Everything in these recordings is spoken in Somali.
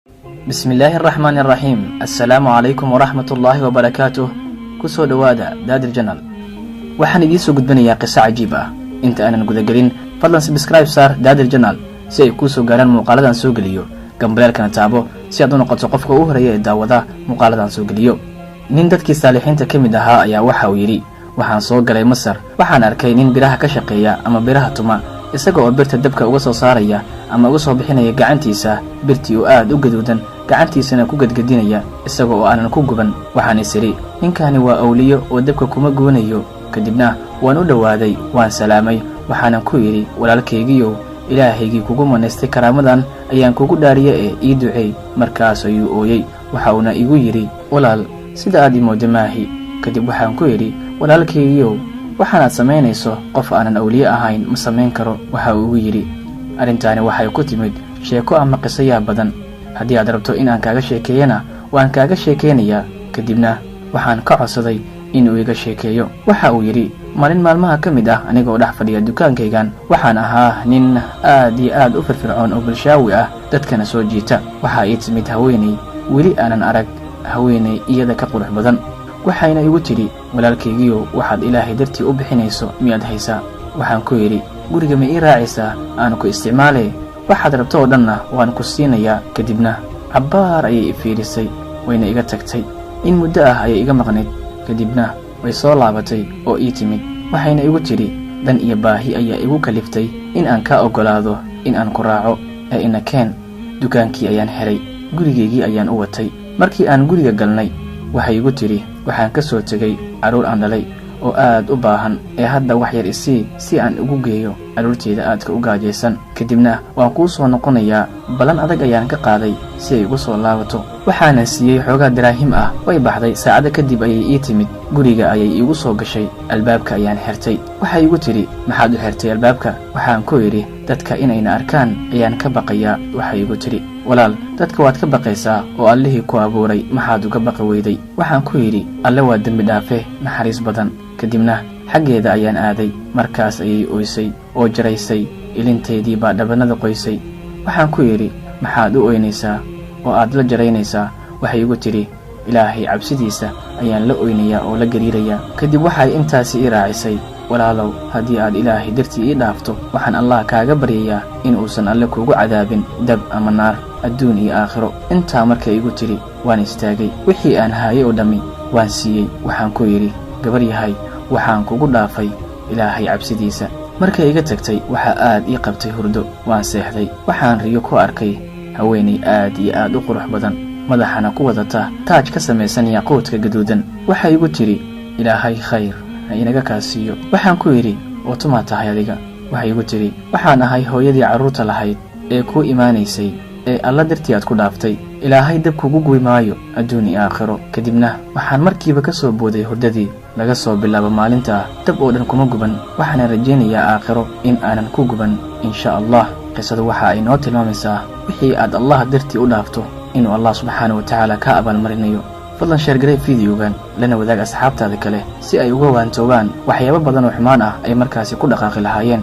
بسم الله الرحمن الرحيم. السلام عليكم ورحمة الله وبركاته. كسو دوادا دادر جنال waxaan idin soo gudbinayaa qiso cajiib ah. inta aanan guda gelin fadlan subscribe saar daadir janaal si ay kuu soo gaaraan muuqaaladan soo geliyo gambalaalkana taabo si aad u noqoto qofka ugu horeeya ee daawada muuqaaladan soo geliyo. nin dadkii saalixiinta ka mid ahaa ayaa waxa uu yiri waxaan soo galay Masar waxaan arkay nin biraha ka shaqeeya ama biraha tuma isaga oo birta dabka uga soo saaraya ama uga soo bixinaya gacantiisa birtii oo aad u gaduudan gacantiisana ku gadgadinaya isaga oo aanan ku guban. waxaan isiri ninkani waa awliyo oo dabka kuma gubanayo. kadibna waan u dhawaaday waan salaamay waxaan ku yiri walaalkaygiyo ilaahaygi kugu maneystay karaamadan ayaan kugu dhaariye ee ii duceey. markaas ayuu ooyay waxa uu igu yiri walaal sida aad imoodo maahi. kadib waxaan ku yiri walaalkaygiyo waxaad sameynayso qof aanan awliyo ahayn ma sameyn karo. waxa uu yiri arintani waxay ku timid sheeko ama qiso badan. haddii aad rabto in aan kaaga sheekeeyana waan kaaga sheekeynayaa. kadibna waxaan ka codsaday inuu iga sheekeeyo. waxa uu yiri maalin maalmaha ka mid ah aniga oo dhex fadhiya dukaankaygan waxaan ahaa nin aad iyo aad u firfircoon oo bulshaawi ah dadkana soo jiita. waxa ii timid haweeney weli aanan arag haweeney iyada ka qurux badan. waxayna igu tiri walaalkaygiyo waxaad ilaahay dartii u bixinayso miyaad haysaa. waxaan ku yiri guriga ma ii raacaysaa aan ku isticmaale waxaad rabto oo dhanna waan ku siinayaa. kadibna cabbaar ayay i fiirisay wayna iga tagtay. in muddo ah ayay iga maqnayd. kadibna way soo laabatay oo ii timid waxayna igu tiri dan iyo baahi ayaa igu kaliftay in aan ka ogolaado in aan ku raaco ee ina keen. dukaankii ayaan xiray gurigaygii ayaan u watay. markii aan guriga galnay waxay igu tiri waxaan ka soo tegay caruur aan dhalay oo aad u baahan ee hadda wax yar isii si aan ugu geeyo caruurteeda aadka u gaajaysan. kadibna waan kuu soo noqonayaa balan adag ayaan ka qaaday si ay ugu soo laabato. waxaana siiyey xoogaa daraahim ah. way baxday saacado kadib ayay ii timid guriga ayay iigu soo gashay albaabka ayaan xirtay. waxay igu tiri maxaad u xirtay albaabka. waxaan ku yidhi dadka inayna arkaan ayaan ka baqayaa. waxay igu tiri walaal dadka waad ka baqaysaa oo allihii ku abuuray maxaad uga baqi weyday. waxaan ku yidhi alle waa dembi dhaafe naxariis badan. kadibna xaggeeda ayaan aaday. markaas ayay ooysay oo jaraysay ilinteedii baa dhabanada qoysay. waxaan ku yidhi maxaad u oynaysaa oo aad la jaraynaysaa. waxay igu tiri ilaahay cabsidiisa ayaan la oynayaa oo la gariirayaa. kadib waxay intaasi ii raacisay walaalow haddii aad ilaahay dartii ii dhaafto waxaan allah kaaga baryayaa in uusan alle kuugu cadaabin dab ama naar adduun iyo aakhiro. intaa markay igu tiri waan istaagay wixii aan haayay oo dhammi waan siiyey. waxaan ku yidhi gabar yahay waxaan kugu dhaafay ilaahay cabsidiisa. markay iga tagtay waxaa aad ii qabtay hurdo waan seexday. waxaan riyo ku arkay haweeney aad iyo aad u qurux badan madaxana ku wadata taaj ka samaysan yaquudka gaduudan. waxay igu tiri ilaahay khayr ha inaga kaasiiyo. waxaan ku yidhi oo tumaa tahay adiga. waxay igu tiri waxaan ahay hooyadii carruurta lahayd ee kuu imaanaysay ee alla dartii aad ku dhaaftay. ilaahay dab kugu guy maayo adduun iyo aakhiro. kadibna waxaan markiiba ka soo booday hurdadii. laga soo bilaabo maalinta dab oo dhan kuma guban. waxaana rajaynayaa aakhiro in aanan ku guban insha allah. qisadu waxa ay noo tilmaamaysaa wixii aad allah dartii u dhaafto inuu allah subxaanahu wa tacaala ka abaalmarinayo. fadlan sheergarey fideogan lana wadaag asxaabtaada kale si ay uga waantoobaan waxyaabo badan oo xumaan ah ay markaasi ku dhaqaaqi lahaayeen.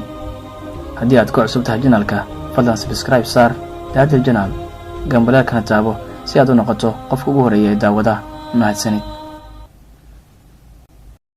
haddii aad ku cusub tahay janaalka fadlan subscribe saar daadir janaal gambalaalkana taabo si aad u noqoto qofka ugu horeeya ee daawada. mahadsanid.